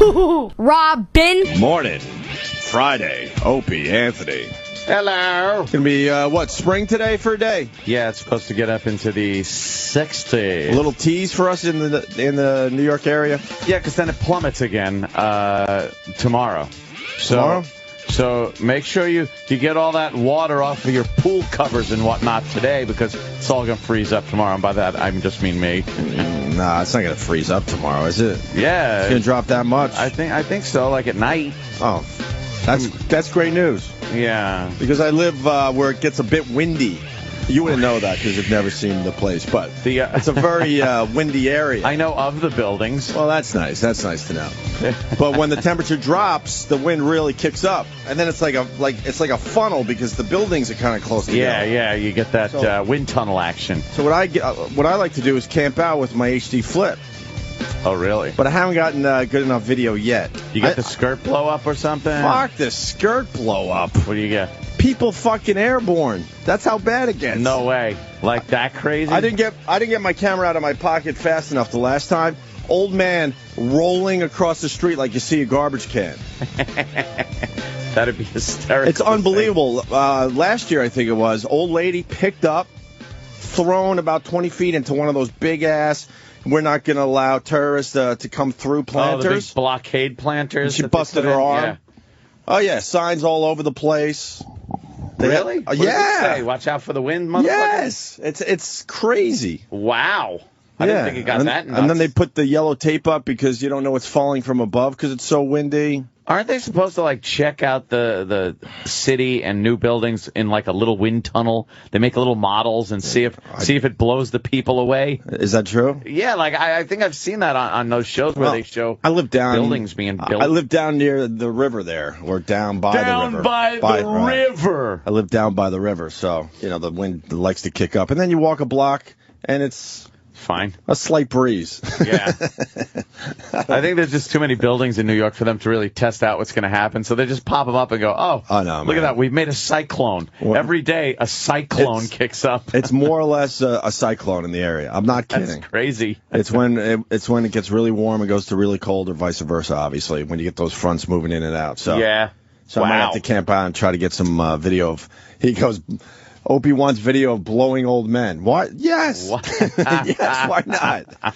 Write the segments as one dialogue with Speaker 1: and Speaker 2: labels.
Speaker 1: HooHooHooRobin.
Speaker 2: Morning. Friday. Opie, Anthony.
Speaker 3: Hello.
Speaker 2: It's going to be, spring today for a day?
Speaker 3: Yeah, it's supposed to get up into the 60s.
Speaker 2: A little tease for us in the New York area?
Speaker 3: Yeah, because then it plummets again tomorrow.
Speaker 2: Tomorrow?
Speaker 3: So make sure you get all that water off of your pool covers and whatnot today, because it's all going to freeze up tomorrow. And by that, I just mean me.
Speaker 2: Nah, it's not going to freeze up tomorrow, is it?
Speaker 3: Yeah.
Speaker 2: It's going to drop that much?
Speaker 3: I think so, like at night.
Speaker 2: Oh, that's great news.
Speaker 3: Yeah.
Speaker 2: Because I live where it gets a bit windy. You wouldn't know that because you've never seen the place, but it's a very windy area.
Speaker 3: I know of the buildings.
Speaker 2: Well, that's nice. That's nice to know. But when the temperature drops, the wind really kicks up, and then it's like a funnel because the buildings are kind of close together.
Speaker 3: Yeah. You get that wind tunnel action.
Speaker 2: So what I like to do is camp out with my HD Flip.
Speaker 3: Oh, really?
Speaker 2: But I haven't gotten good enough video yet.
Speaker 3: You get the skirt blow up or something?
Speaker 2: Fuck the skirt blow up.
Speaker 3: What do you get?
Speaker 2: People fucking airborne. That's how bad it gets.
Speaker 3: No way. Like that crazy?
Speaker 2: I didn't get my camera out of my pocket fast enough the last time. Old man rolling across the street like you see a garbage can.
Speaker 3: That'd be hysterical.
Speaker 2: It's unbelievable. Last year, I think it was, old lady picked up, thrown about 20 feet into one of those big-ass, we're not going to allow terrorists to come through planters.
Speaker 3: Oh, the big blockade planters.
Speaker 2: And she busted her arm. Yeah. Oh, yeah, signs all over the place.
Speaker 3: Really? What does it say? Watch out for the wind, motherfucker?
Speaker 2: Yes. It's crazy.
Speaker 3: Wow. I didn't think it got that nuts.
Speaker 2: And then they put the yellow tape up because you don't know what's falling from above because it's so windy.
Speaker 3: Aren't they supposed to, check out the city and new buildings in, a little wind tunnel? They make little models and see if it blows the people away?
Speaker 2: Is that true?
Speaker 3: Yeah, I think I've seen that on those shows where they show buildings being built.
Speaker 2: I live down near the river there, or down by the river.
Speaker 3: Down by the river!
Speaker 2: I live down by the river, so, the wind likes to kick up. And then you walk a block, and it's...
Speaker 3: fine.
Speaker 2: A slight breeze.
Speaker 3: Yeah. I think there's just too many buildings in New York for them to really test out what's going to happen. So they just pop them up and go, oh no, look at that. We've made a cyclone. Every day, a cyclone kicks up.
Speaker 2: It's more or less a cyclone in the area. I'm not kidding.
Speaker 3: That's crazy.
Speaker 2: It's when it gets really warm and goes to really cold, or vice versa, obviously, when you get those fronts moving in and out. So,
Speaker 3: yeah.
Speaker 2: So I might have to camp out and try to get some video of... He goes... Opie wants video of blowing old men. What? Yes. What? Yes, why not?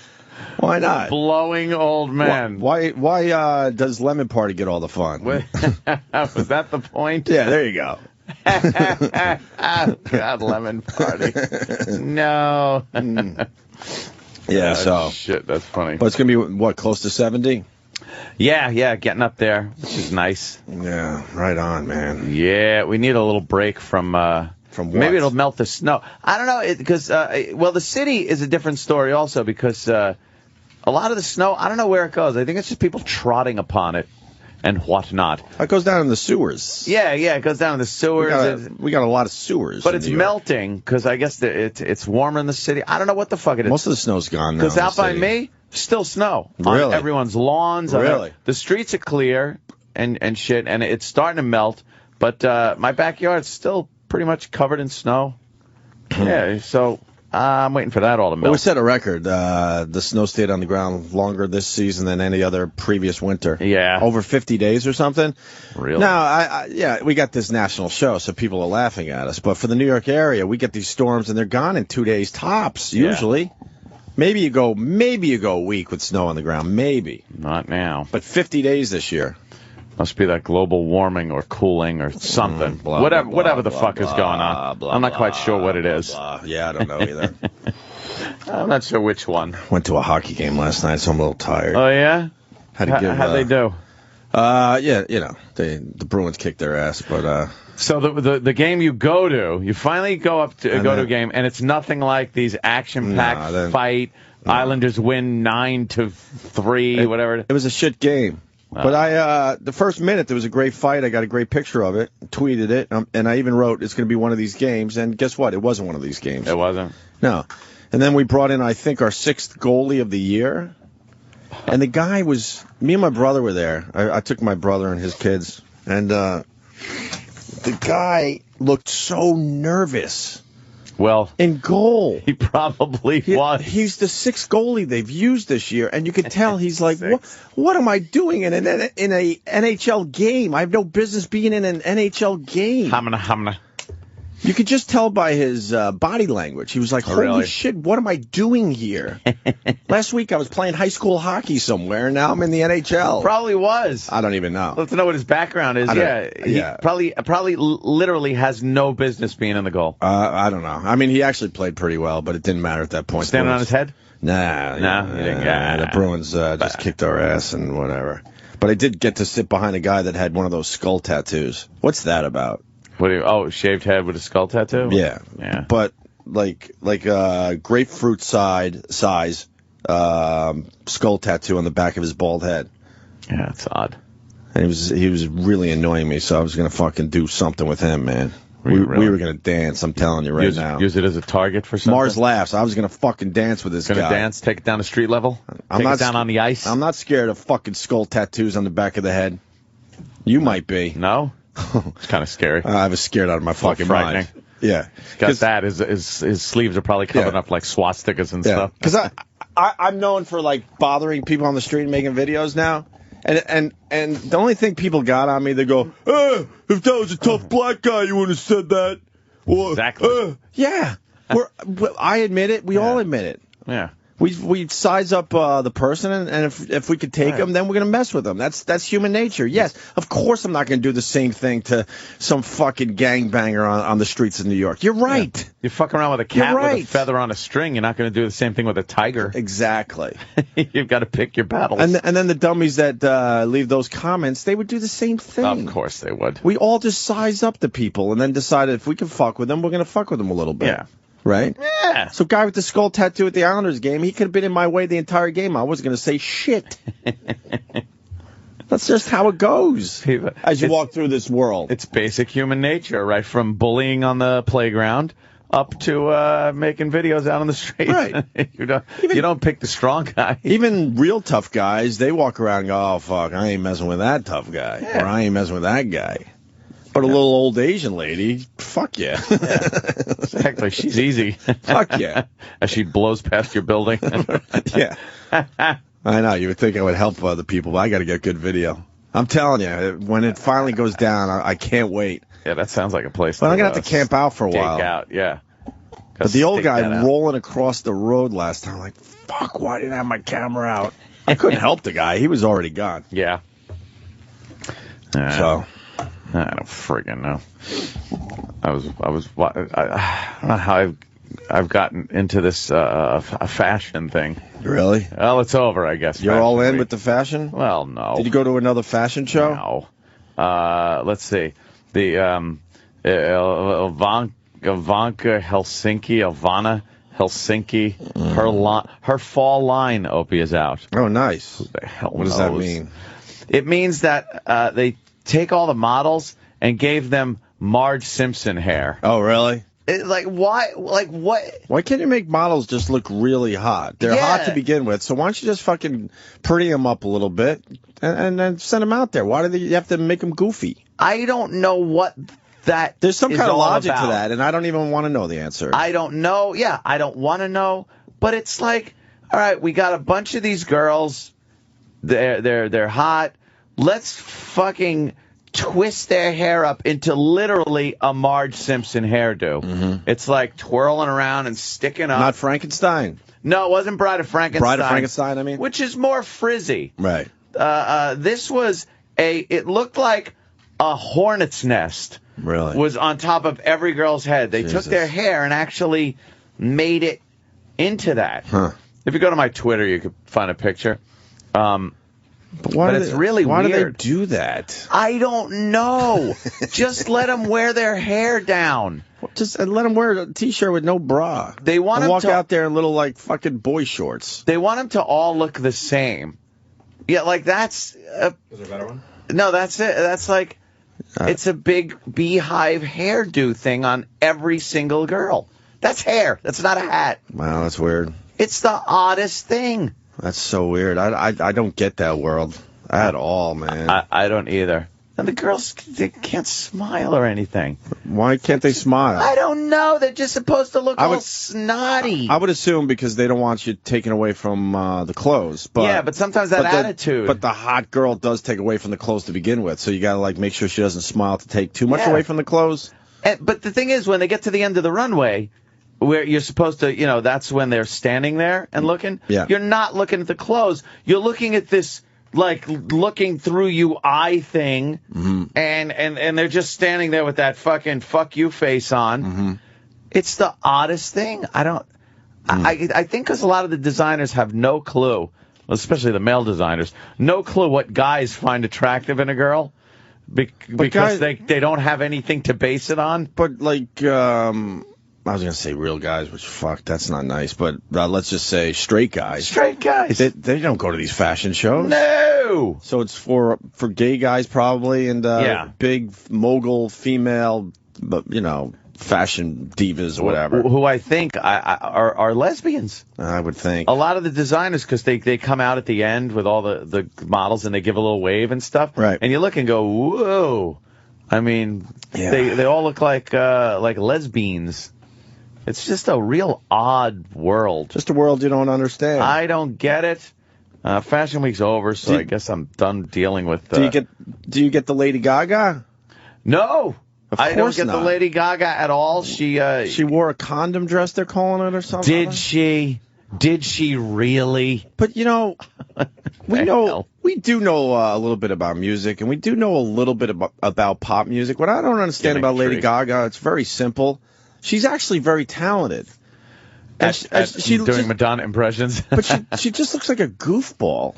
Speaker 2: Why not?
Speaker 3: Blowing old men.
Speaker 2: Why does Lemon Party get all the fun?
Speaker 3: Was that the point?
Speaker 2: Yeah, there you go.
Speaker 3: God, Lemon Party. No.
Speaker 2: Yeah, so.
Speaker 3: Shit, that's funny.
Speaker 2: But it's going to be, what, close to 70?
Speaker 3: Yeah, getting up there, which is nice.
Speaker 2: Yeah, right on, man.
Speaker 3: Yeah, we need a little break from
Speaker 2: what?
Speaker 3: Maybe it'll melt the snow. I don't know, because, the city is a different story also, because a lot of the snow, I don't know where it goes. I think it's just people trotting upon it and whatnot.
Speaker 2: It goes down in the sewers.
Speaker 3: Yeah, it goes down in the sewers.
Speaker 2: We got a lot of sewers.
Speaker 3: But it's melting, because I guess it's warmer in the city. I don't know what the fuck it is.
Speaker 2: Most of the snow's gone now.
Speaker 3: Because out by me, still snow.
Speaker 2: Really?
Speaker 3: On everyone's lawns.
Speaker 2: Really?
Speaker 3: The streets are clear and shit, and it's starting to melt. But my backyard's still pretty much covered in snow. Yeah, so I'm waiting for that all to melt.
Speaker 2: Well, we set a record. The snow stayed on the ground longer this season than any other previous winter.
Speaker 3: Yeah.
Speaker 2: Over 50 days or something.
Speaker 3: Really?
Speaker 2: Now, we got this national show, so people are laughing at us. But for the New York area, we get these storms, and they're gone in 2 days tops, usually. Yeah. Maybe you go a week with snow on the ground. Maybe.
Speaker 3: Not now.
Speaker 2: But 50 days this year.
Speaker 3: Must be that global warming or cooling or something. Whatever the fuck is going on. I'm not quite sure what it is.
Speaker 2: Yeah, I don't know either.
Speaker 3: I'm not sure which one.
Speaker 2: Went to a hockey game last night, so I'm a little tired.
Speaker 3: Oh, yeah?
Speaker 2: How'd
Speaker 3: they do?
Speaker 2: Yeah, the Bruins kicked their ass, but...
Speaker 3: So the game you go to, you finally go to a game, and it's nothing like these action-packed fight. No. Islanders win 9-3, whatever.
Speaker 2: It was a shit game. But the first minute, there was a great fight. I got a great picture of it, tweeted it, and I even wrote, it's going to be one of these games. And guess what? It wasn't one of these games.
Speaker 3: It wasn't?
Speaker 2: No. And then we brought in, I think, our 6th goalie of the year. And the guy was, me and my brother were there. I took my brother and his kids. And the guy looked so nervous.
Speaker 3: Well,
Speaker 2: in goal.
Speaker 3: He probably was.
Speaker 2: He's the 6th goalie they've used this year, and you can tell he's like, what am I doing in a NHL game? I have no business being in an NHL game.
Speaker 3: Hamna.
Speaker 2: You could just tell by his body language. He was like, holy shit, what am I doing here? Last week I was playing high school hockey somewhere, and now I'm in the NHL.
Speaker 3: Probably was.
Speaker 2: I don't even know.
Speaker 3: Let's know what his background is. He probably literally has no business being in the goal.
Speaker 2: I don't know. I mean, he actually played pretty well, but it didn't matter at that point.
Speaker 3: Standing on his head?
Speaker 2: Nah. The Bruins just kicked our ass and whatever. But I did get to sit behind a guy that had one of those skull tattoos. What's that about?
Speaker 3: Shaved head with a skull tattoo?
Speaker 2: Yeah. But like grapefruit size skull tattoo on the back of his bald head.
Speaker 3: Yeah, it's odd.
Speaker 2: And he was really annoying me, so I was gonna fucking do something with him, man. We were gonna dance. I'm telling you right now.
Speaker 3: Use it as a target for something.
Speaker 2: Mars laughs. I was gonna fucking dance with this guy.
Speaker 3: Gonna dance? Take it down to street level? Take it down on the ice?
Speaker 2: I'm not scared of fucking skull tattoos on the back of the head. You might be.
Speaker 3: No. It's kind of scary.
Speaker 2: I was scared out of my fucking mind. Yeah.
Speaker 3: Got that. His sleeves are probably covered up like swastikas and stuff.
Speaker 2: Because I'm known for like bothering people on the street and making videos now. And the only thing people got on me, they go, if that was a tough black guy, you wouldn't have said that. Or,
Speaker 3: exactly.
Speaker 2: Yeah. I admit it. We all admit it.
Speaker 3: Yeah.
Speaker 2: We size up the person, and if we could take them, then we're gonna mess with them. That's human nature. Yes, of course I'm not gonna do the same thing to some fucking gangbanger on the streets of New York. You're right.
Speaker 3: Yeah. You fuck around with a cat with a feather on a string. You're not gonna do the same thing with a tiger.
Speaker 2: Exactly.
Speaker 3: You've got to pick your battles.
Speaker 2: And then the dummies that leave those comments, they would do the same thing.
Speaker 3: Of course they would.
Speaker 2: We all just size up the people, and then decide if we can fuck with them, we're gonna fuck with them a little bit.
Speaker 3: Yeah.
Speaker 2: Right?
Speaker 3: Yeah.
Speaker 2: So guy with the skull tattoo at the Islanders game, he could have been in my way the entire game. I wasn't going to say shit. That's just how it goes as you walk through this world.
Speaker 3: It's basic human nature, right? From bullying on the playground up to making videos out on the street.
Speaker 2: Right.
Speaker 3: you don't pick the strong guy.
Speaker 2: Even real tough guys, they walk around and go, oh, fuck, I ain't messing with that tough guy. Yeah. Or I ain't messing with that guy. But a little old Asian lady, fuck yeah.
Speaker 3: Exactly. She's easy.
Speaker 2: Fuck yeah.
Speaker 3: As she blows past your building.
Speaker 2: Yeah. I know. You would think I would help other people, but I got to get good video. I'm telling you, when it finally goes down, I can't wait.
Speaker 3: Yeah, that sounds like a place
Speaker 2: But I'm going to have to camp out for a while.
Speaker 3: Out, yeah.
Speaker 2: But the old guy rolling across the road last time, I'm like, fuck, why didn't I have my camera out? I couldn't help the guy. He was already gone.
Speaker 3: Yeah.
Speaker 2: So...
Speaker 3: I don't friggin' know. I don't know how I've gotten into this fashion thing.
Speaker 2: Really?
Speaker 3: Well, it's over, I guess.
Speaker 2: You're all in with the fashion?
Speaker 3: Well, no.
Speaker 2: Did you go to another fashion show?
Speaker 3: No. Let's see. The Ivana Helsinki, her fall line, Opie, is out.
Speaker 2: Oh, nice.
Speaker 3: Who the hell
Speaker 2: What does that mean?
Speaker 3: It means that they take all the models and gave them Marge Simpson hair.
Speaker 2: Oh, really?
Speaker 3: Why? Like, what?
Speaker 2: Why can't you make models just look really hot? They're hot to begin with, so why don't you just fucking pretty them up a little bit and then send them out there? Why do you have to make them goofy?
Speaker 3: I don't know what that
Speaker 2: There's some kind of logic
Speaker 3: about.
Speaker 2: To that, and I don't even want to know the answer.
Speaker 3: I don't know. Yeah, I don't want to know. But it's like, all right, we got a bunch of these girls. They're hot. Let's fucking twist their hair up into literally a Marge Simpson hairdo. Mm-hmm. It's like twirling around and sticking up.
Speaker 2: Not Frankenstein.
Speaker 3: No, it wasn't Bride of Frankenstein.
Speaker 2: Bride of Frankenstein, I mean.
Speaker 3: Which is more frizzy.
Speaker 2: Right.
Speaker 3: This was it looked like a hornet's nest.
Speaker 2: Really?
Speaker 3: Was on top of every girl's head. They took their hair and actually made it into that. Huh. If you go to my Twitter, you could find a picture. But it's really weird.
Speaker 2: Why do they do that?
Speaker 3: I don't know. Just let them wear their hair down.
Speaker 2: Just let them wear a T-shirt with no bra.
Speaker 3: They want them
Speaker 2: walk out there in little, like, fucking boy shorts.
Speaker 3: They want them to all look the same. Yeah, like that's...
Speaker 1: Is there a better one?
Speaker 3: No, that's it. That's like... It's a big beehive hairdo thing on every single girl. That's hair. That's not a hat.
Speaker 2: Wow, that's weird.
Speaker 3: It's the oddest thing.
Speaker 2: That's so weird. I don't get that world at all, man.
Speaker 3: I don't either. And the girls, they can't smile or anything.
Speaker 2: Why can't they smile?
Speaker 3: I don't know. They're just supposed to look all snotty.
Speaker 2: I would assume because they don't want you taken away from the clothes. But,
Speaker 3: yeah, but sometimes that attitude.
Speaker 2: But the hot girl does take away from the clothes to begin with. So you got to like make sure she doesn't smile to take too much away from the clothes.
Speaker 3: But the thing is, when they get to the end of the runway, where you're supposed to, that's when they're standing there and looking.
Speaker 2: Yeah.
Speaker 3: You're not looking at the clothes. You're looking at this, like, looking through you eye thing, and they're just standing there with that fucking fuck you face on. It's the oddest thing. I think because a lot of the designers have no clue, especially the male designers, no clue what guys find attractive in a girl. Because they don't have anything to base it on.
Speaker 2: But, like, I was going to say real guys, which, fuck, that's not nice. But let's just say straight guys.
Speaker 3: Straight guys.
Speaker 2: They don't go to these fashion shows.
Speaker 3: No.
Speaker 2: So it's for gay guys probably and big mogul female, but, fashion divas or whatever.
Speaker 3: Who I think are lesbians.
Speaker 2: I would think.
Speaker 3: A lot of the designers, because they come out at the end with all the models and they give a little wave and stuff.
Speaker 2: Right.
Speaker 3: And you look and go, whoa. I mean, they all look like lesbians. It's just a real odd world.
Speaker 2: Just a world you don't understand.
Speaker 3: I don't get it. Fashion Week's over, so I guess I'm done dealing with.
Speaker 2: Do you get the Lady Gaga?
Speaker 3: No, I don't get
Speaker 2: not.
Speaker 3: the Lady Gaga at all. She
Speaker 2: wore a condom dress. They're calling it or something.
Speaker 3: Did she? Did she really?
Speaker 2: But we do know a little bit about music, and we do know a little bit about pop music. What I don't understand about Lady Gaga, it's very simple. She's actually very talented.
Speaker 3: She's doing Madonna impressions.
Speaker 2: But she just looks like a goofball.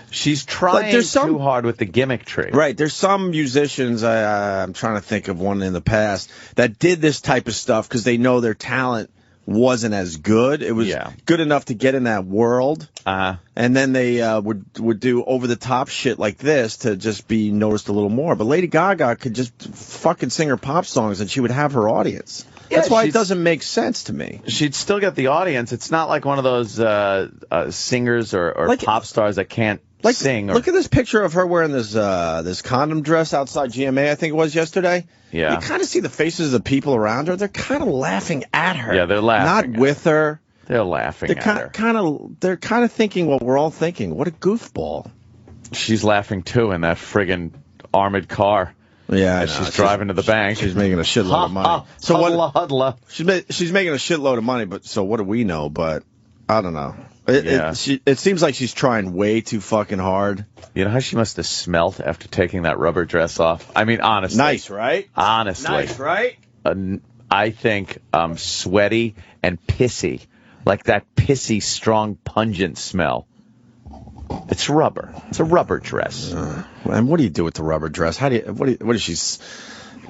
Speaker 3: She's trying too hard with the gimmick tree.
Speaker 2: Right. There's some musicians, I'm trying to think of one in the past, that did this type of stuff because they know their talent wasn't as good. It was good enough to get in that world. And then they would do over-the-top shit like this to just be noticed a little more. But Lady Gaga could just fucking sing her pop songs and she would have her audience. That's why it doesn't make sense to me.
Speaker 3: She'd still get the audience. It's not like one of those singers or pop stars that can't sing.
Speaker 2: Look at this picture of her wearing this condom dress outside GMA, I think it was yesterday.
Speaker 3: Yeah.
Speaker 2: You kind of see the faces of the people around her. They're kind of laughing at her.
Speaker 3: Yeah, they're laughing.
Speaker 2: Not with her.
Speaker 3: They're laughing at her.
Speaker 2: They're kind of thinking what we're all thinking. What a goofball.
Speaker 3: She's laughing, too, in that friggin' armored car.
Speaker 2: Yeah,
Speaker 3: she's driving to the bank.
Speaker 2: She's making a shitload of money.
Speaker 3: So huddla.
Speaker 2: She's making a shitload of money, but so what do we know? But I don't know. It seems like she's trying way too fucking hard.
Speaker 3: You know how she must have smelt after taking that rubber dress off? I mean, honestly.
Speaker 2: Nice, right?
Speaker 3: Honestly.
Speaker 2: Nice, right?
Speaker 3: I think sweaty and pissy. Like that pissy, strong, pungent smell. It's rubber. It's a rubber dress.
Speaker 2: And what do you do with the rubber dress?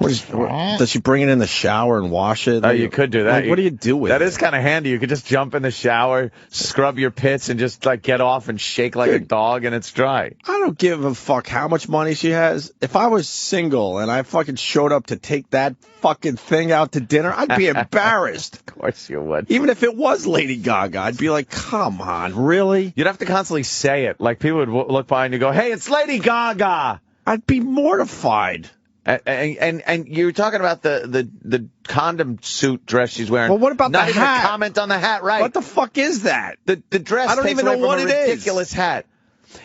Speaker 2: Does she bring it in the shower and wash it?
Speaker 3: Oh, you could do that.
Speaker 2: What do you do with it?
Speaker 3: That is kind of handy. You could just jump in the shower, scrub your pits, and just get off and shake like a dog, and it's dry.
Speaker 2: I don't give a fuck how much money she has. If I was single and I fucking showed up to take that fucking thing out to dinner, I'd be embarrassed.
Speaker 3: Of course you would.
Speaker 2: Even if it was Lady Gaga, I'd be like, come on, really?
Speaker 3: You'd have to constantly say it. Like, people would look by and you go, hey, it's Lady Gaga.
Speaker 2: I'd be mortified.
Speaker 3: And you're talking about the condom suit dress she's wearing.
Speaker 2: Well, what about the hat?
Speaker 3: Not even a comment on the hat, right?
Speaker 2: What the fuck is that?
Speaker 3: The dress
Speaker 2: I don't
Speaker 3: takes
Speaker 2: even
Speaker 3: away
Speaker 2: know what
Speaker 3: from
Speaker 2: it
Speaker 3: a
Speaker 2: is.
Speaker 3: ridiculous hat.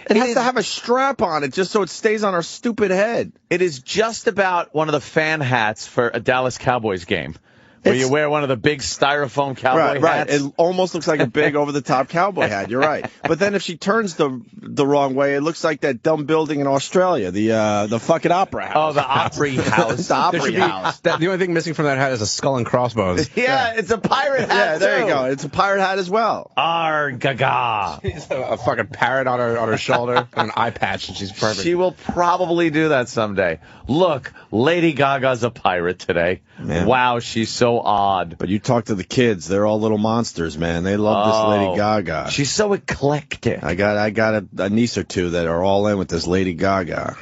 Speaker 2: It has to have a strap on it just so it stays on her stupid head.
Speaker 3: It is just about one of the fan hats for a Dallas Cowboys game. Where you wear one of the big styrofoam cowboy hats.
Speaker 2: Right. It almost looks like a big over-the-top cowboy hat. You're right. But then if she turns the wrong way, it looks like that dumb building in Australia, the fucking opera house.
Speaker 3: Oh, the Opry House.
Speaker 2: The Opry House.
Speaker 1: The only thing missing from that hat is a skull and crossbones.
Speaker 3: Yeah, it's a pirate hat,
Speaker 2: Yeah, there you go. It's a pirate hat as well.
Speaker 3: Gaga.
Speaker 1: A fucking parrot on her shoulder and an eye patch, and she's perfect.
Speaker 3: She will probably do that someday. Look, Lady Gaga's a pirate today.
Speaker 2: Man.
Speaker 3: Wow, she's so odd.
Speaker 2: But you talk to the kids, they're all little monsters, man. They love this Lady Gaga.
Speaker 3: She's so eclectic.
Speaker 2: I got a niece or two that are all in with this Lady Gaga.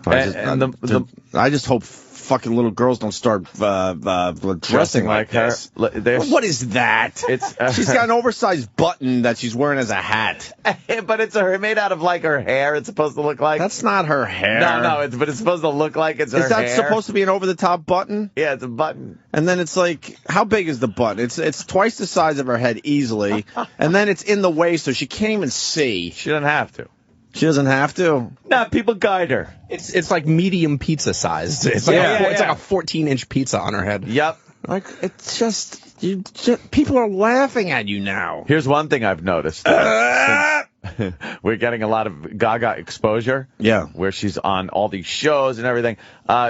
Speaker 2: I just hope fucking little girls don't start dressing like
Speaker 3: her.
Speaker 2: this. What is that? She's got an oversized button that she's wearing as a hat.
Speaker 3: But it's made out of like her hair. It's supposed to look like.
Speaker 2: That's not her hair.
Speaker 3: No, but it's supposed to look like it's her hair.
Speaker 2: Is that supposed to be an over-the-top button?
Speaker 3: Yeah, it's a button.
Speaker 2: And then it's like, how big is the button? It's twice the size of her head easily, and then it's in the way so she can't even see.
Speaker 3: She doesn't have to.
Speaker 2: She doesn't have to.
Speaker 3: No, people guide her.
Speaker 1: It's like medium pizza sized. It's like it's like a 14-inch pizza on her head.
Speaker 3: Yep.
Speaker 2: Like it's just people are laughing at you now.
Speaker 3: Here's one thing I've noticed. We're getting a lot of Gaga exposure.
Speaker 2: Yeah.
Speaker 3: Where she's on all these shows and everything.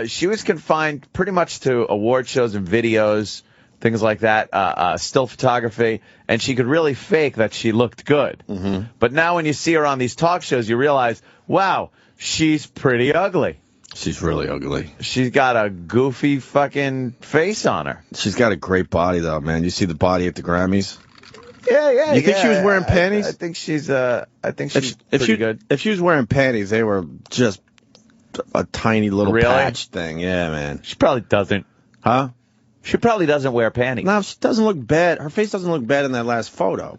Speaker 3: She was confined pretty much to award shows and videos, things like that, still photography, and she could really fake that she looked good. Mm-hmm. But now when you see her on these talk shows, you realize, wow, she's pretty ugly.
Speaker 2: She's really ugly.
Speaker 3: She's got a goofy fucking face on her.
Speaker 2: She's got a great body, though, man. You see the body at the Grammys?
Speaker 3: Yeah.
Speaker 2: You think she was wearing panties?
Speaker 3: I think she's pretty good.
Speaker 2: If she was wearing panties, they were just a tiny little
Speaker 3: Really?
Speaker 2: patch thing. Yeah, man.
Speaker 3: She probably doesn't.
Speaker 2: Huh?
Speaker 3: She probably doesn't wear panties.
Speaker 2: No, she doesn't look bad. Her face doesn't look bad in that last photo.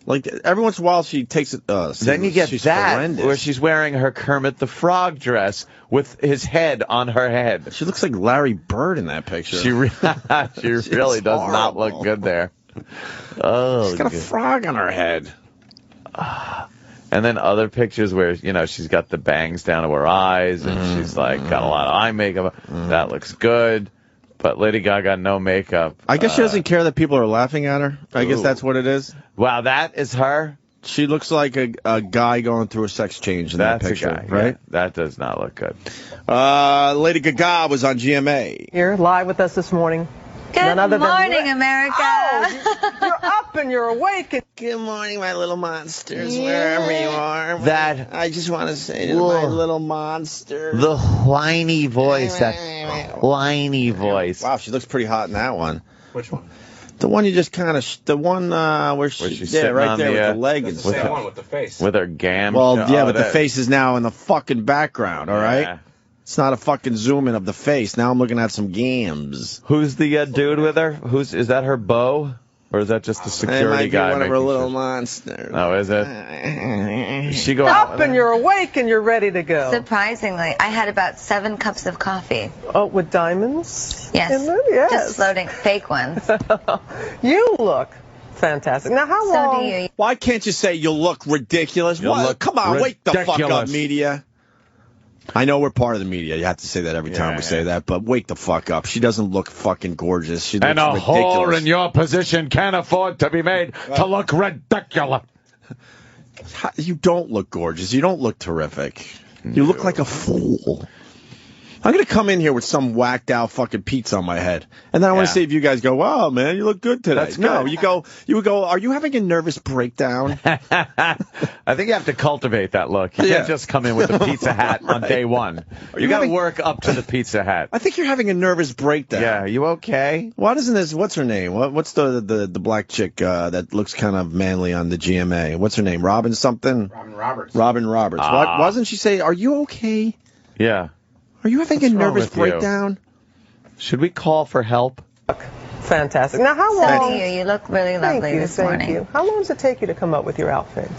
Speaker 2: Like, every once in a while she takes it.
Speaker 3: Then you get that,
Speaker 2: horrendous.
Speaker 3: where she's wearing her Kermit the Frog dress with his head on her head.
Speaker 2: She looks like Larry Bird in that picture.
Speaker 3: She really does not look good there. Oh,
Speaker 2: she's got a frog on her head.
Speaker 3: And then other pictures where, she's got the bangs down to her eyes, and she's like got a lot of eye makeup. That looks good. But Lady Gaga, no makeup.
Speaker 2: I guess she doesn't care that people are laughing at her. I guess that's what it is.
Speaker 3: Wow, that is her?
Speaker 2: She looks like a guy going through a sex change in that picture,
Speaker 3: a guy,
Speaker 2: right?
Speaker 3: Yeah, that does not look good.
Speaker 2: Lady Gaga was on GMA.
Speaker 4: Here, live with us this morning.
Speaker 5: Good morning, America.
Speaker 4: Oh, you're up and you're awake.
Speaker 2: Good morning, my little monsters, wherever you are.
Speaker 3: That
Speaker 2: I just want to say to my little monster.
Speaker 3: The whiny voice, that whiny voice.
Speaker 2: Wow, she looks pretty hot in that one.
Speaker 1: Which one?
Speaker 2: The one you just kind of, the one where
Speaker 3: she's
Speaker 2: yeah,
Speaker 3: sitting
Speaker 2: right
Speaker 3: on
Speaker 2: there
Speaker 3: the,
Speaker 2: with the leggings.
Speaker 1: That's the same one with the face.
Speaker 3: With her gam.
Speaker 2: Well, yeah, but the face is now in the fucking background, all right?
Speaker 3: Yeah.
Speaker 2: It's not a fucking zoom in of the face. Now I'm looking at some gams.
Speaker 3: Who's the dude with her? Is that her beau? Or is that just the security guy?
Speaker 2: It might be one of her little
Speaker 3: sure?
Speaker 2: monsters.
Speaker 3: Oh, is it? She go
Speaker 4: Up
Speaker 3: out
Speaker 4: and you're awake and you're ready to go.
Speaker 5: Surprisingly, I had about 7 cups of coffee.
Speaker 4: Oh, with diamonds?
Speaker 5: Yes.
Speaker 4: In them? Yes.
Speaker 5: Just floating fake ones.
Speaker 4: You look fantastic. Now, how
Speaker 5: So
Speaker 4: long?
Speaker 5: do you.
Speaker 2: Why can't you say you look ridiculous?
Speaker 3: You
Speaker 2: What?
Speaker 3: look
Speaker 2: Come on, wake the fuck up,
Speaker 3: ridiculous.
Speaker 2: media. I know we're part of the media. You have to say that every time we say that, but wake the fuck up. She doesn't look fucking gorgeous. She looks
Speaker 3: And a
Speaker 2: ridiculous.
Speaker 3: whore in your position can't afford to be made to look ridiculous.
Speaker 2: You don't look gorgeous. You don't look terrific. You look like a fool. I'm going to come in here with some whacked out fucking pizza on my head. And then I want to see if you guys go, wow, man, you look good today.
Speaker 3: That's
Speaker 2: No,
Speaker 3: good.
Speaker 2: you would go, are you having a nervous breakdown?
Speaker 3: I think you have to cultivate that look. You can't just come in with a pizza hat on day one. You got to work up to the pizza hat.
Speaker 2: I think you're having a nervous breakdown.
Speaker 3: Yeah, you okay?
Speaker 2: Why doesn't this, what's her name? What's the black chick that looks kind of manly on the GMA? What's her name? Robin something?
Speaker 1: Robin Roberts.
Speaker 2: Robin Roberts. Why doesn't she say, are you okay?
Speaker 3: Yeah.
Speaker 2: Are you having
Speaker 3: What's
Speaker 2: a
Speaker 3: wrong
Speaker 2: nervous
Speaker 3: with you?
Speaker 2: breakdown?
Speaker 3: Should we call for help?
Speaker 4: Fantastic. Now, how
Speaker 5: So
Speaker 4: long?
Speaker 5: do you. You look really lovely this morning.
Speaker 4: You. How long does it take you to come up with your outfit?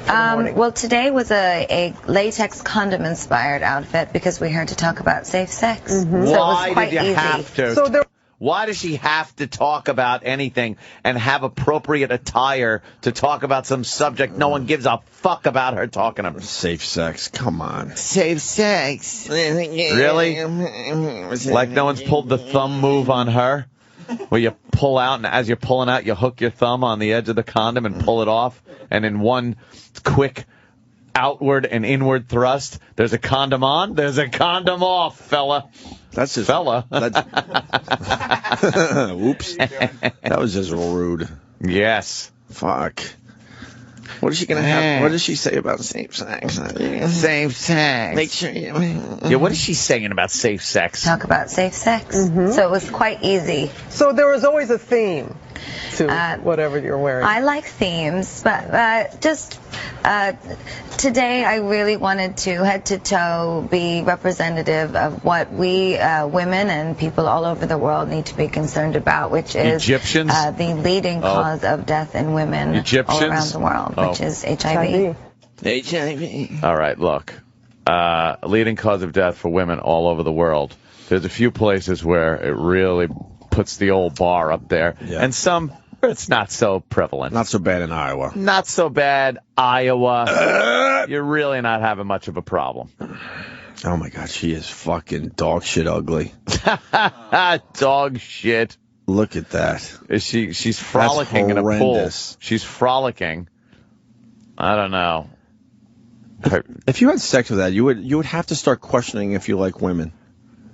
Speaker 4: Morning?
Speaker 5: Well, today was a latex condom-inspired outfit because we're here to talk about safe sex. So it was
Speaker 3: Why
Speaker 5: quite
Speaker 3: did you
Speaker 5: easy.
Speaker 3: have to?
Speaker 4: So there.
Speaker 3: Why does she have to talk about anything and have appropriate attire to talk about some subject no one gives a fuck about her talking about?
Speaker 2: Safe sex. Come on.
Speaker 3: Safe sex. Really? Like no one's pulled the thumb move on her? Where you pull out, and as you're pulling out, you hook your thumb on the edge of the condom and pull it off, and in one quick outward and inward thrust, there's a condom on, there's a condom off, fella.
Speaker 2: That's just
Speaker 3: Fella.
Speaker 2: Oops. That was just real rude.
Speaker 3: Yes.
Speaker 2: Fuck. What is she gonna have? What does she say about safe sex?
Speaker 3: Safe sex.
Speaker 2: Make sure you.
Speaker 3: Yeah, what is she saying about safe sex?
Speaker 5: Talk about safe sex. So it was quite easy.
Speaker 4: So there was always a theme to whatever you're wearing.
Speaker 5: I like themes, but just Today, I really wanted to head to toe be representative of what we women and people all over the world need to be concerned about, which is
Speaker 3: Egyptians?
Speaker 5: The leading cause of death in women all around the world, which is HIV.
Speaker 2: HIV.
Speaker 3: All right, look. Leading cause of death for women all over the world. There's a few places where it really puts the old bar up there, and some it's not so prevalent.
Speaker 2: Not so bad in Iowa.
Speaker 3: Not so bad, Iowa. You're really not having much of a problem.
Speaker 2: Oh my God, she is fucking dog shit ugly.
Speaker 3: Dog shit.
Speaker 2: Look at that.
Speaker 3: She's frolicking in a pool. She's frolicking. I don't know.
Speaker 2: If you had sex with that, you would have to start questioning if you like women.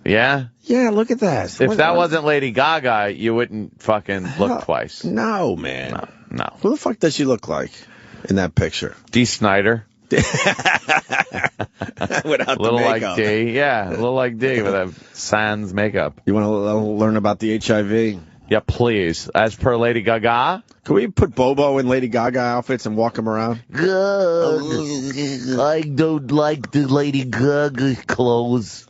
Speaker 3: Yeah?
Speaker 2: Yeah, look at that.
Speaker 3: If that wasn't Lady Gaga, you wouldn't fucking look twice.
Speaker 2: No, man.
Speaker 3: No.
Speaker 2: Who the fuck does she look like in that picture?
Speaker 3: Dee Snider.
Speaker 2: Without
Speaker 3: little
Speaker 2: the makeup.
Speaker 3: Like D. Yeah, a little like D with a sans makeup.
Speaker 2: You want to learn about the HIV?
Speaker 3: Yeah, please. As per Lady Gaga.
Speaker 2: Can we put Bobo in Lady Gaga outfits and walk him around?
Speaker 3: I don't like the Lady Gaga clothes.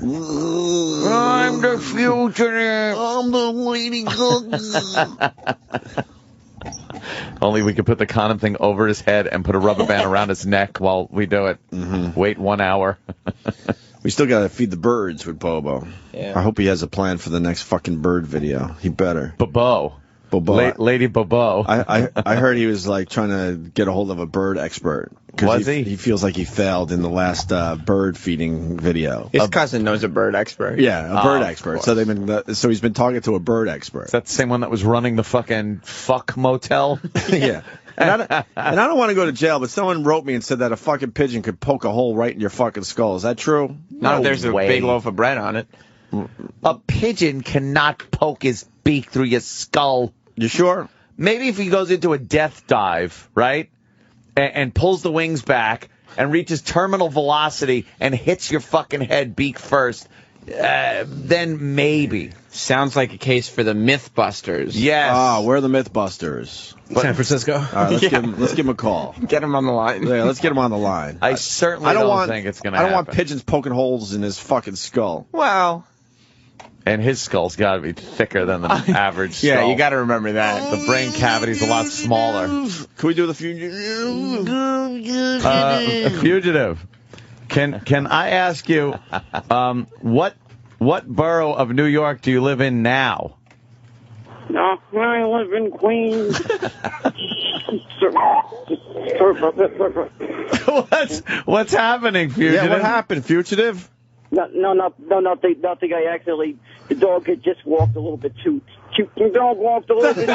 Speaker 3: I'm the future. I'm the Lady Gaga. Only we could put the condom thing over his head and put a rubber band around his neck while we do it. Wait 1 hour.
Speaker 2: We still got to feed the birds with Bobo.
Speaker 1: Yeah.
Speaker 2: I hope he has a plan for the next fucking bird video. He better.
Speaker 3: Bobo. Lady Bobo.
Speaker 2: I heard he was like trying to get a hold of a bird expert.
Speaker 3: Was he?
Speaker 2: He feels like he failed in the last bird feeding video.
Speaker 1: His cousin knows a bird expert.
Speaker 2: Yeah, a bird expert. So so he's been talking to a bird expert.
Speaker 3: Is that the same one that was running the fucking fuck motel?
Speaker 2: Yeah. And I don't want to go to jail, but someone wrote me and said that a fucking pigeon could poke a hole right in your fucking skull. Is that true?
Speaker 1: Not if there's a big loaf of bread on it.
Speaker 3: A pigeon cannot poke his beak through your skull.
Speaker 2: You sure?
Speaker 3: Maybe if he goes into a death dive, right, and pulls the wings back and reaches terminal velocity and hits your fucking head beak first, then maybe.
Speaker 1: Sounds like a case for the Mythbusters.
Speaker 3: Yes.
Speaker 2: Ah, we're the Mythbusters.
Speaker 1: San Francisco.
Speaker 2: All right, let's give him a call.
Speaker 1: Get him on the line.
Speaker 2: Yeah, let's get him on the line.
Speaker 3: I certainly don't think it's going to happen.
Speaker 2: I don't want pigeons poking holes in his fucking skull.
Speaker 1: Well.
Speaker 3: And his skull's got to be thicker than the average skull.
Speaker 1: Yeah, you got to remember that.
Speaker 3: The brain cavity's a lot smaller.
Speaker 2: Can we do the fugitive?
Speaker 3: Fugitive. Can I ask you, what borough of New York do you live in now?
Speaker 6: No, I live in Queens.
Speaker 3: What's happening, Fugitive?
Speaker 2: Yeah, what happened, Fugitive?
Speaker 6: Nothing. The dog had just walked a little bit too. The dog walked a little bit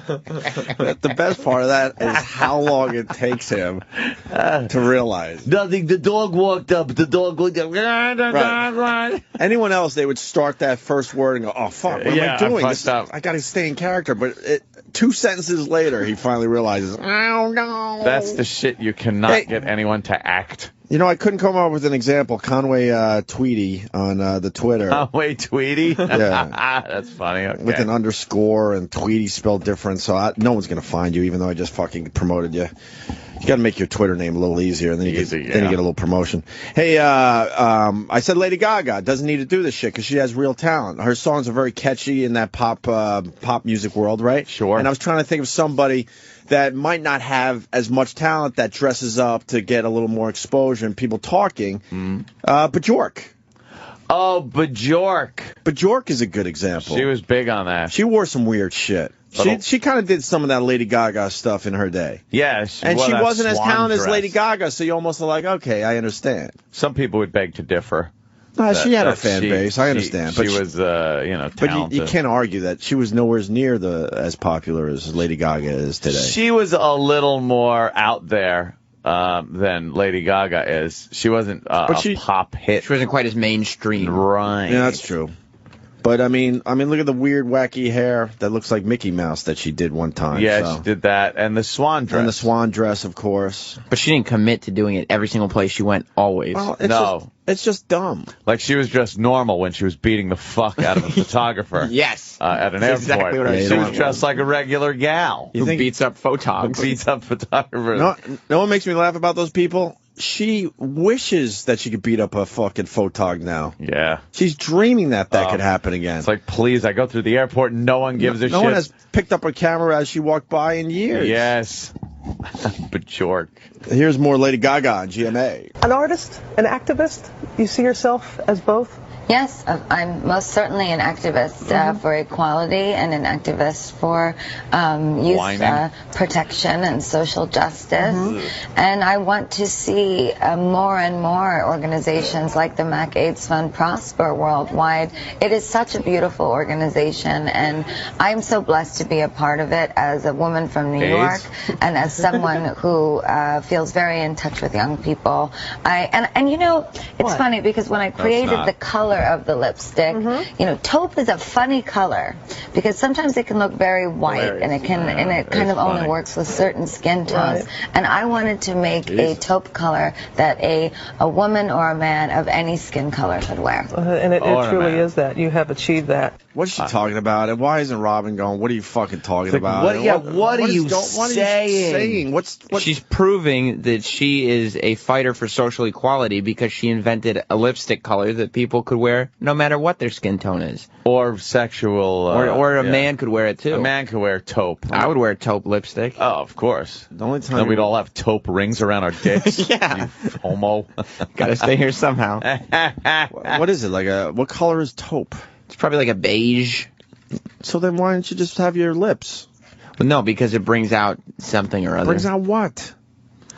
Speaker 2: The best part of that is how long it takes him to realize.
Speaker 3: Nothing. The dog walked up. The dog looked up.
Speaker 2: Right. Anyone else, they would start that first word and go, "Oh fuck, what am I doing? I got to stay in character." But 2 sentences later, he finally realizes, "Oh no!"
Speaker 3: That's the shit you cannot get anyone to act.
Speaker 2: You know, I couldn't come up with an example. Conway Tweety on the Twitter.
Speaker 3: Conway Tweety?
Speaker 2: Yeah.
Speaker 3: That's funny. Okay.
Speaker 2: With an underscore and Tweety spelled different, so no one's going to find you, even though I just fucking promoted you. You got to make your Twitter name a little easier, and then you get a little promotion. Hey, I said Lady Gaga doesn't need to do this shit because she has real talent. Her songs are very catchy in that pop music world, right?
Speaker 3: Sure.
Speaker 2: And I was trying to think of somebody that might not have as much talent that dresses up to get a little more exposure and people talking. Bjork.
Speaker 3: Oh, Bjork.
Speaker 2: Bjork is a good example.
Speaker 3: She was big on that.
Speaker 2: She wore some weird shit. She kind of did some of that Lady Gaga stuff in her day.
Speaker 3: Yeah.
Speaker 2: And she wasn't as talented as Lady Gaga, so you almost are like, okay, I understand.
Speaker 3: Some people would beg to differ.
Speaker 2: She had her fan base. I understand.
Speaker 3: She was, talented.
Speaker 2: But you can't argue that she was nowhere near as popular as Lady Gaga is today.
Speaker 3: She was a little more out there than Lady Gaga is. She wasn't a pop hit.
Speaker 1: She wasn't quite as mainstream.
Speaker 3: Right.
Speaker 2: Yeah, that's true. But I mean, look at the weird, wacky hair that looks like Mickey Mouse that she did one time.
Speaker 3: Yeah,
Speaker 2: so.
Speaker 3: she did that, and the swan dress.
Speaker 2: And the swan dress, of course.
Speaker 7: But she didn't commit to doing it every single place she went, always.
Speaker 2: Well, it's just dumb.
Speaker 3: Like she was dressed normal when she was beating the fuck out of a photographer.
Speaker 7: Yes.
Speaker 3: At an
Speaker 7: That's
Speaker 3: airport.
Speaker 7: exactly what I
Speaker 3: She was dressed like a regular gal.
Speaker 7: Who beats up photogs.
Speaker 3: Who beats up photographers.
Speaker 2: No one makes me laugh about those people. She wishes that she could beat up a fucking photog now.
Speaker 3: Yeah.
Speaker 2: She's dreaming that could happen again.
Speaker 3: It's like, please, I go through the airport and no one gives a shit.
Speaker 2: No one has picked up a camera as she walked by in years.
Speaker 3: Yes. Bajork.
Speaker 2: Here's more Lady Gaga on GMA.
Speaker 4: An artist, an activist, you see yourself as both?
Speaker 5: Yes, I'm most certainly an activist for equality and an activist for youth protection and social justice. And I want to see more and more organizations like the Mac AIDS Fund prosper worldwide. It is such a beautiful organization, and I'm so blessed to be a part of it as a woman from New York and as someone who feels very in touch with young people. And you know, it's funny because when I created the color of the lipstick, you know, taupe is a funny color because sometimes it can look very white and it kind of only works with certain skin tones. And I wanted to make a taupe color that a woman or a man of any skin color could wear.
Speaker 4: And it truly is that. You have achieved that.
Speaker 2: What's she talking about? And why isn't Robin going, what are you fucking talking about?
Speaker 3: What are you saying?
Speaker 7: She's proving that she is a fighter for social equality because she invented a lipstick color that people could wear no matter what their skin tone is.
Speaker 3: Or sexual.
Speaker 7: Or a man could wear it too.
Speaker 3: A man could wear taupe.
Speaker 7: I would wear taupe lipstick.
Speaker 3: Oh, of course.
Speaker 2: The only time
Speaker 3: then we'd all have taupe rings around our dicks.
Speaker 7: Yeah.
Speaker 3: You homo.
Speaker 7: Gotta stay here somehow.
Speaker 2: What is it? What color is taupe?
Speaker 7: It's probably like a beige.
Speaker 2: So then why don't you just have your lips?
Speaker 7: Well, no, because it brings out something or other.
Speaker 2: Brings out what?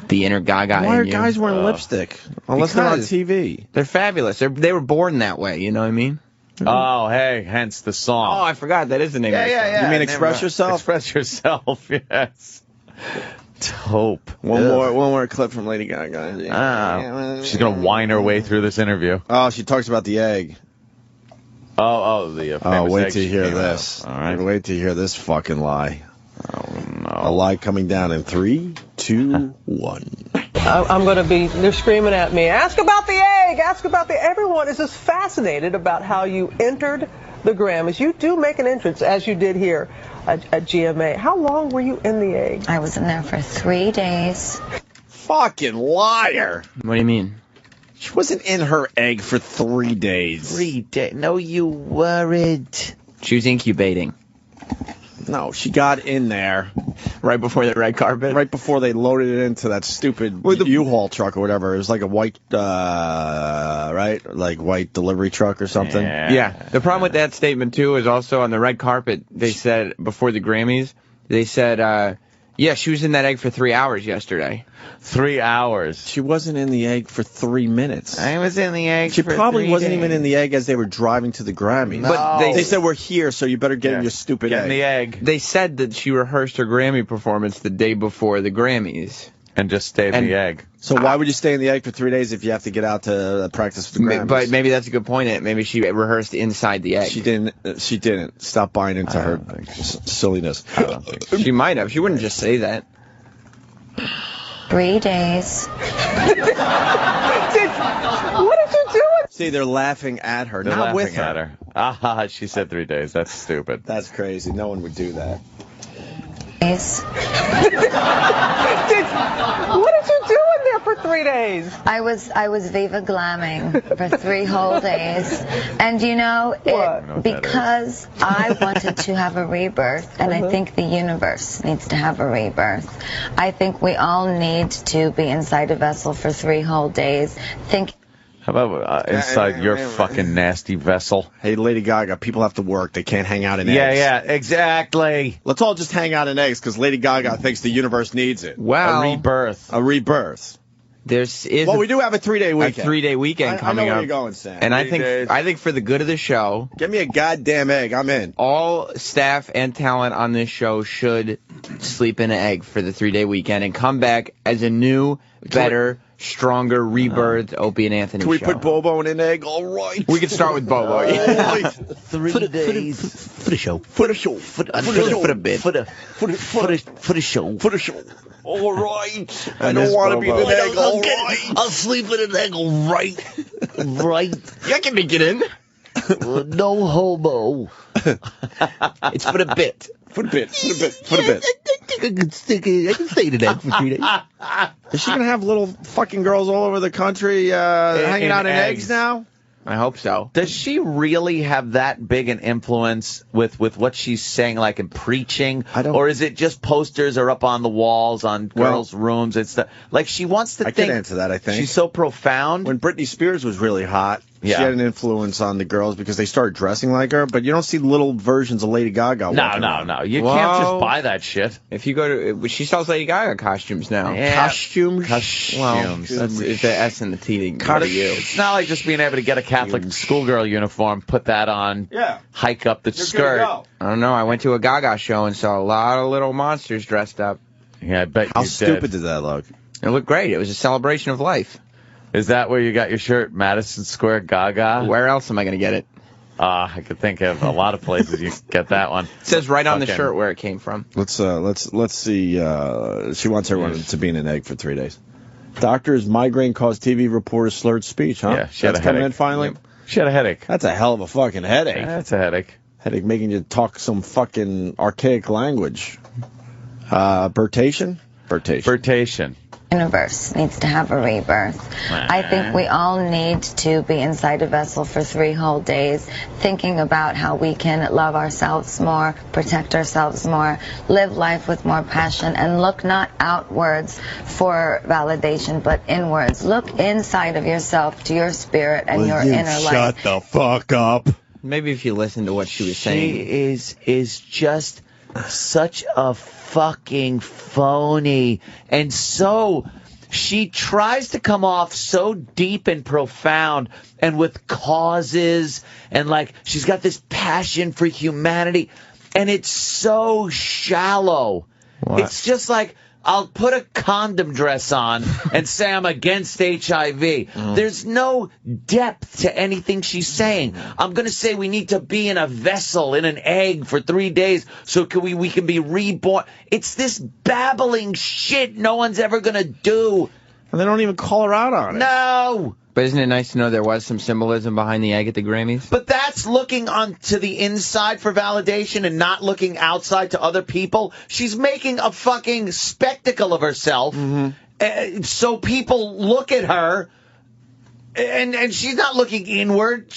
Speaker 7: The inner Gaga
Speaker 2: Why are
Speaker 7: in you.
Speaker 2: guys wearing lipstick? Unless they're on TV.
Speaker 7: They're fabulous. They were born that way, you know what I mean?
Speaker 3: Oh, hey, hence the song.
Speaker 7: Oh, I forgot. That is the name of the song.
Speaker 2: You mean Express Yourself?
Speaker 3: Express Yourself, yes. Taupe.
Speaker 2: One more clip from Lady Gaga.
Speaker 3: She's going to whine her way through this interview.
Speaker 2: Oh, she talks about the egg.
Speaker 3: The famous
Speaker 2: wait
Speaker 3: egg
Speaker 2: till you hear this.
Speaker 3: All right.
Speaker 2: Wait till you hear this fucking lie.
Speaker 3: Oh, no.
Speaker 2: A lie coming down in 3, 2, 1.
Speaker 4: I'm going to be, they're screaming at me, ask about the egg, ask about the, everyone is just fascinated about how you entered the Grammys. You do make an entrance, as you did here at GMA. How long were you in the egg?
Speaker 5: I was in there for 3 days.
Speaker 2: Fucking liar.
Speaker 7: What do you mean?
Speaker 2: She wasn't in her egg for 3 days.
Speaker 3: 3 days? No, you weren't.
Speaker 7: She was incubating.
Speaker 2: No, she got in there.
Speaker 7: Right before the red carpet?
Speaker 2: Right before they loaded it into that stupid U-Haul truck or whatever. It was like a white, like white delivery truck or something.
Speaker 7: Yeah. The problem with that statement, too, is also on the red carpet, they said, before the Grammys, they said, yeah, she was in that egg for 3 hours yesterday.
Speaker 3: 3 hours.
Speaker 2: She wasn't in the egg for 3 minutes.
Speaker 3: I was in the egg
Speaker 2: She
Speaker 3: for
Speaker 2: probably
Speaker 3: 3
Speaker 2: wasn't
Speaker 3: days.
Speaker 2: even in the egg as they were driving to the Grammys.
Speaker 3: No.
Speaker 7: But
Speaker 2: They said, we're here, so you better get in your stupid
Speaker 3: Get
Speaker 2: egg.
Speaker 3: in the egg.
Speaker 7: They said that she rehearsed her Grammy performance the day before the Grammys.
Speaker 3: And just stay in the egg.
Speaker 2: So why would you stay in the egg for 3 days if you have to get out to practice for the Grammys?
Speaker 7: But maybe that's a good point. Maybe she rehearsed inside the egg.
Speaker 2: She didn't. Stop buying into her silliness.
Speaker 3: I don't think so.
Speaker 7: She might have. She wouldn't just say that.
Speaker 5: 3 days.
Speaker 4: What did you do?
Speaker 2: See, they're laughing at her,
Speaker 3: They're
Speaker 2: not
Speaker 3: laughing
Speaker 2: with her.
Speaker 3: at her. Ah, she said 3 days. That's stupid.
Speaker 2: That's crazy. No one would do that.
Speaker 5: Days.
Speaker 4: What did you do in there for 3 days?
Speaker 5: I was Viva glamming for 3 whole days, and you know, because I wanted to have a rebirth, and I think the universe needs to have a rebirth. I think we all need to be inside a vessel for 3 whole days.
Speaker 3: How about inside your fucking nasty vessel?
Speaker 2: Hey, Lady Gaga, people have to work. They can't hang out in eggs.
Speaker 3: Yeah, exactly.
Speaker 2: Let's all just hang out in eggs because Lady Gaga thinks the universe needs it.
Speaker 7: Well,
Speaker 3: A rebirth.
Speaker 2: A rebirth.
Speaker 7: Well,
Speaker 2: we do have a 3-day weekend.
Speaker 7: A 3-day weekend coming
Speaker 2: I know
Speaker 7: up.
Speaker 2: where you're going, Sam.
Speaker 7: And I think for the good of the show,
Speaker 2: give me a goddamn egg. I'm in.
Speaker 7: All staff and talent on this show should sleep in an egg for the 3-day weekend and come back as a new, better, stronger, rebirthed Opie and Anthony
Speaker 2: Can we
Speaker 7: show.
Speaker 2: put Bobo in an egg? All right.
Speaker 7: We could start with Bobo. Yeah.
Speaker 3: 3 days.
Speaker 1: For the show.
Speaker 2: For the show.
Speaker 3: For the bit. For the show.
Speaker 2: For the show. All right. I don't want to be in an egg. All right.
Speaker 3: I'll sleep in an egg. All right. Right.
Speaker 7: I can make it in.
Speaker 3: No homo.
Speaker 7: It's for the bit.
Speaker 2: For the bit. For the bit. For the bit.
Speaker 3: I can stay in an egg for 3 days.
Speaker 2: Is she going to have little fucking girls all over the country hanging out in eggs now?
Speaker 7: I hope so.
Speaker 3: Does she really have that big an influence with what she's saying, like in preaching? Or is it just posters are up on the walls on girls' rooms and stuff? Like she wants to think.
Speaker 2: I can answer that, I think.
Speaker 3: She's so profound.
Speaker 2: When Britney Spears was really hot, she had an influence on the girls because they started dressing like her, but you don't see little versions of Lady Gaga.
Speaker 3: No. You can't just buy that shit.
Speaker 7: If you go to, she sells Lady Gaga costumes now.
Speaker 3: Yeah.
Speaker 2: Costumes?
Speaker 7: Well, it's the S and the T.
Speaker 3: It's not like just being able to get a Catholic schoolgirl uniform, put that on, hike up the skirt.
Speaker 7: I don't know. I went to a Gaga show and saw a lot of little monsters dressed up.
Speaker 3: Yeah, I bet
Speaker 2: How stupid did that look?
Speaker 7: It looked great. It was a celebration of life.
Speaker 3: Is that where you got your shirt, Madison Square Gaga?
Speaker 7: Where else am I going to get it?
Speaker 3: I could think of a lot of places you could get that one.
Speaker 7: It says right on the shirt where it came from.
Speaker 2: Let's see. She wants everyone to be in an egg for 3 days. Doctors, migraine caused TV reporter slurred speech, huh?
Speaker 3: Yeah, she had
Speaker 2: That's
Speaker 3: a
Speaker 2: coming
Speaker 3: headache.
Speaker 2: in finally?
Speaker 3: Yep. She had a headache.
Speaker 2: That's a hell of a fucking headache.
Speaker 3: That's a headache.
Speaker 2: Headache making you talk some fucking archaic language. Bertation?
Speaker 3: Bertation.
Speaker 5: Universe needs to have a rebirth. I think we all need to be inside a vessel for 3 whole days, thinking about how we can love ourselves more, protect ourselves more, live life with more passion, and look not outwards for validation, but inwards. Look inside of yourself to your spirit and your inner life.
Speaker 2: Shut the fuck up.
Speaker 7: Maybe if you listen to what she was saying.
Speaker 3: She is just such a fucking phony. And so she tries to come off so deep and profound and with causes and like she's got this passion for humanity and it's so shallow.
Speaker 7: What?
Speaker 3: It's just like I'll put a condom dress on and say I'm against HIV. There's no depth to anything she's saying. I'm going to say we need to be in a vessel, in an egg for 3 days so we can be reborn. It's this babbling shit no one's ever going to do.
Speaker 2: And they don't even call her out on it.
Speaker 3: No!
Speaker 7: But isn't it nice to know there was some symbolism behind the egg at the Grammys?
Speaker 3: But that's looking onto the inside for validation and not looking outside to other people. She's making a fucking spectacle of herself. So people look at her, and she's not looking inward.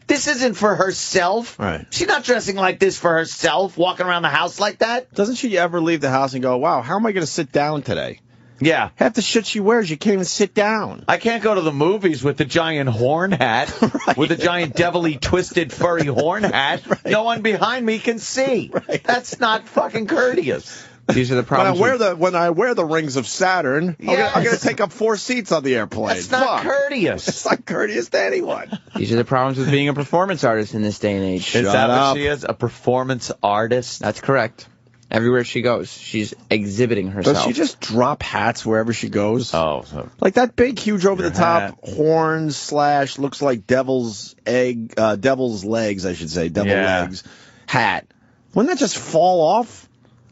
Speaker 3: This isn't for herself.
Speaker 2: Right.
Speaker 3: She's not dressing like this for herself, walking around the house like that.
Speaker 2: Doesn't she ever leave the house and go, wow, how am I going to sit down today?
Speaker 3: Yeah.
Speaker 2: Half the shit she wears, you can't even sit down.
Speaker 3: I can't go to the movies with the giant horn hat, with the giant devilly twisted furry horn hat. Right. No one behind me can see. Right. That's not fucking courteous.
Speaker 7: These are the problems.
Speaker 2: When I wear the rings of Saturn, I'm going to take up 4 seats on the airplane.
Speaker 3: That's not courteous.
Speaker 2: It's not courteous to anyone.
Speaker 7: These are the problems with being a performance artist in this day and age.
Speaker 3: Is that what she is? A performance artist?
Speaker 7: That's correct. Everywhere she goes, she's exhibiting herself.
Speaker 2: Does she just drop hats wherever she goes?
Speaker 3: Oh.
Speaker 2: Like that big, huge, over-the-top horns / looks like devil's legs, I should say, legs hat. Wouldn't that just fall off?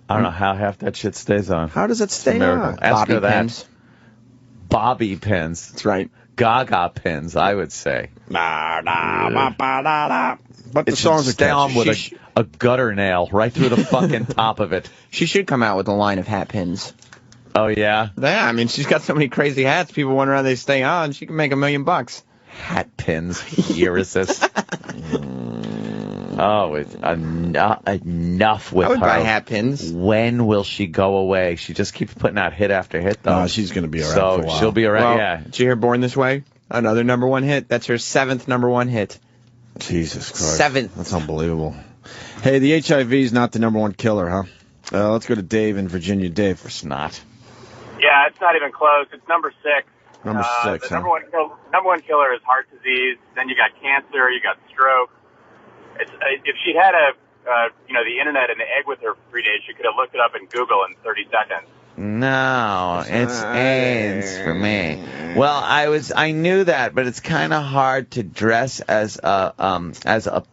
Speaker 3: I don't know how half that shit stays on.
Speaker 2: How does it stay on?
Speaker 3: Ask her that.
Speaker 7: Pins.
Speaker 3: Bobby pins.
Speaker 7: That's right.
Speaker 3: Gaga pins, I would say.
Speaker 2: But the
Speaker 3: It
Speaker 2: songs
Speaker 3: should
Speaker 2: are
Speaker 3: stay on
Speaker 2: catchy.
Speaker 3: with a gutter nail right through the fucking top of it.
Speaker 7: She should come out with a line of hat pins.
Speaker 3: Oh, yeah?
Speaker 7: Yeah, I mean, she's got so many crazy hats. People wonder how they stay on. She can make $1 million.
Speaker 3: Hat pins. Ursus. Oh, it's enough with
Speaker 7: I would
Speaker 3: her.
Speaker 7: buy hat pins.
Speaker 3: When will she go away? She just keeps putting out hit after hit, though.
Speaker 2: No, she's going to be around
Speaker 3: so
Speaker 2: for a while.
Speaker 3: she'll be around,
Speaker 7: Well,
Speaker 3: yeah.
Speaker 7: Did you hear Born This Way? Another #1 hit. That's her 7th #1 hit.
Speaker 2: Jesus Christ.
Speaker 7: 7th.
Speaker 2: That's unbelievable. Hey, the HIV is not the #1 killer, huh? Let's go to Dave in Virginia. Dave.
Speaker 3: It's not.
Speaker 8: Yeah, it's not even close. It's number 6.
Speaker 2: Number 6,
Speaker 8: The
Speaker 2: huh?
Speaker 8: number one killer is heart disease. Then you got cancer. You got stroke. If she had the internet and the egg with her for 3 days, she could have looked it up in Google in 30 seconds.
Speaker 3: No, it's AIDS for me. Well, I knew that, but it's kind of hard to dress as a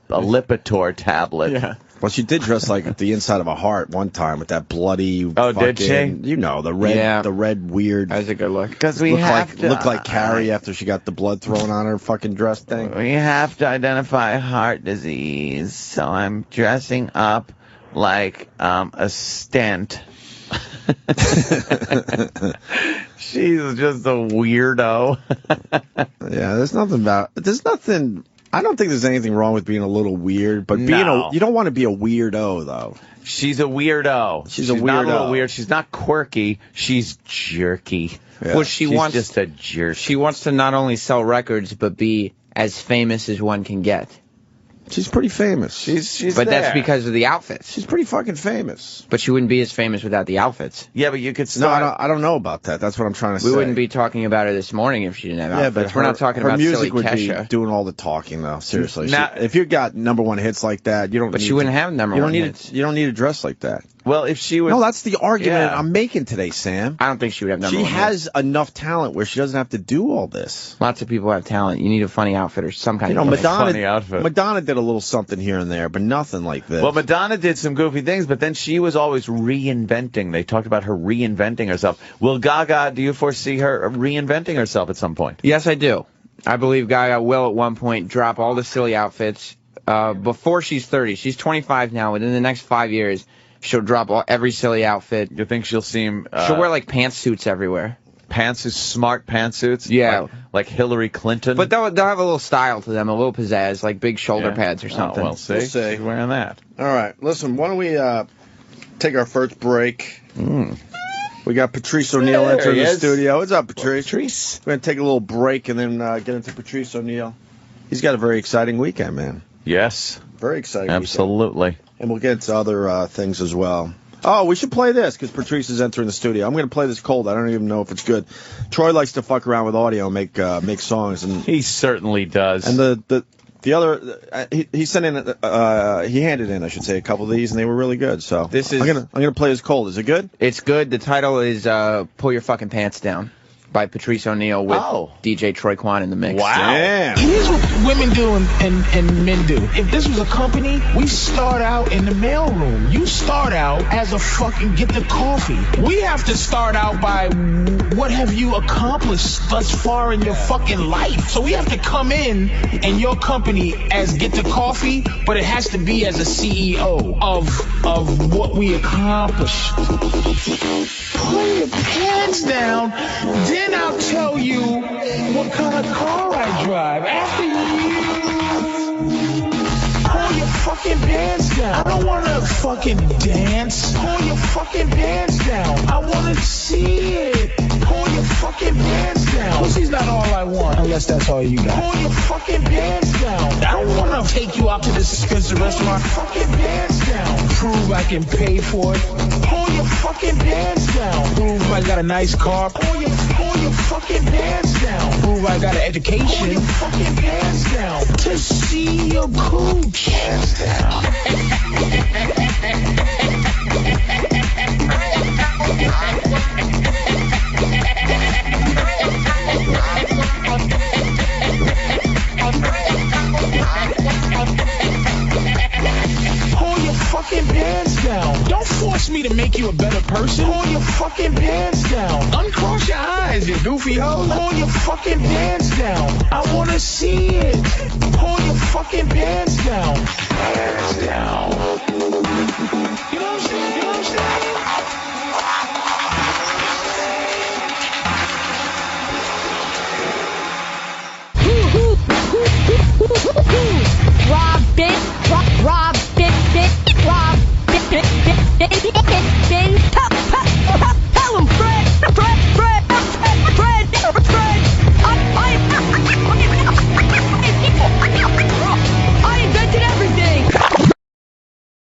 Speaker 3: Lipitor tablet.
Speaker 2: Yeah. Well, she did dress like the inside of a heart one time with that bloody.
Speaker 3: Oh, did she?
Speaker 2: You know, the red weird.
Speaker 7: That was a good look.
Speaker 3: Because we
Speaker 2: looked like Carrie after she got the blood thrown on her fucking dress thing.
Speaker 3: We have to identify heart disease, so I'm dressing up like a stent. She's just a weirdo.
Speaker 2: Yeah, there's nothing. I don't think there's anything wrong with being a little weird, but you don't want to be a weirdo though.
Speaker 3: She's a weirdo. She's a weirdo. Not a little weird. She's not quirky. She's jerky.
Speaker 7: Yeah. Well,
Speaker 3: she's just a jerk.
Speaker 7: She wants to not only sell records but be as famous as one can get.
Speaker 2: She's pretty famous.
Speaker 7: But that's because of the outfits.
Speaker 2: She's pretty fucking famous.
Speaker 7: But she wouldn't be as famous without the outfits.
Speaker 3: Yeah, but you could start...
Speaker 2: No, I don't know about that. That's what I'm trying to say.
Speaker 7: We wouldn't be talking about her this morning if she didn't have outfits.
Speaker 2: But
Speaker 7: we're not talking about
Speaker 2: music
Speaker 7: silly
Speaker 2: would
Speaker 7: Kesha.
Speaker 2: be doing all the talking, though. Seriously.
Speaker 3: Now,
Speaker 2: if you got #1 hits like that, you don't.
Speaker 7: But she wouldn't have #1 hits.
Speaker 2: You don't need to dress like that.
Speaker 3: Well, if she was...
Speaker 2: No, that's the argument I'm making today, Sam.
Speaker 7: I don't think she would have #1
Speaker 2: She
Speaker 7: hits.
Speaker 2: has enough talent where she doesn't have to do all this.
Speaker 7: Lots of people have talent. You need a funny outfit or some kind of
Speaker 3: funny outfit.
Speaker 2: Madonna did a little something here and there, but nothing like this.
Speaker 3: Well, Madonna did some goofy things, but then she was always reinventing. They talked about her reinventing herself. Will Gaga, do you foresee her reinventing herself at some point?
Speaker 7: Yes, I do. I believe Gaga will at one point drop all the silly outfits before she's 30. She's 25 now. Within the next 5 years, she'll drop every silly outfit.
Speaker 3: You think she'll seem...
Speaker 7: she'll wear, like, pantsuits everywhere.
Speaker 3: Smart pantsuits?
Speaker 7: Yeah.
Speaker 3: Like Hillary Clinton?
Speaker 7: But they'll have a little style to them, a little pizzazz, like big shoulder pads or something.
Speaker 3: Oh, well, see?
Speaker 2: We'll see.
Speaker 3: She's wearing that.
Speaker 2: All right. Listen, why don't we take our first break? We got Patrice O'Neal entering the studio. What's up, Patrice? We're going to take a little break and then get into Patrice O'Neal. He's got a very exciting weekend, man.
Speaker 3: Yes.
Speaker 2: Very exciting
Speaker 3: Absolutely.
Speaker 2: weekend. And we'll get into other things as well. Oh, we should play this because Patrice is entering the studio. I'm going to play this cold. I don't even know if it's good. Troy likes to fuck around with audio and make songs. And
Speaker 3: he certainly does.
Speaker 2: And the other, he sent in, he handed in, I should say, a couple of these, and they were really good. So I'm gonna play this cold. Is it good?
Speaker 7: It's good. The title is "Pull Your Fucking Pants Down" by Patrice O'Neal with DJ Troy Kwan in the mix.
Speaker 3: Wow.
Speaker 2: Damn.
Speaker 9: Here's what women do and men do. If this was a company, we start out in the mailroom. You start out as a fucking get the coffee. We have to start out by what have you accomplished thus far in your fucking life. So we have to come in your company as get the coffee, but it has to be as a CEO of what we accomplished. Pull your pants down, then I'll tell you what kind of car I drive. After you pull your fucking pants down. I don't want to fucking dance. Pull your fucking pants down. I want to see it. Pull your fucking pants down. Pussy's not all I want, unless that's all you got. Pull your fucking pants down. I don't want to take you out to this expensive restaurant. Fucking pants down. Prove I can pay for it. Pull your fucking pants down. Prove I got a nice car. Pull your fucking pants down. Prove I got an education. Pull your fucking pants down. To see your cooch. Pants down. Pull your fucking pants down. Don't force me to make you a better person. Pull your fucking pants down. Uncross your eyes, you goofy hoe. Pull your fucking pants down. I want to see it. Pull your fucking pants down. Pants down.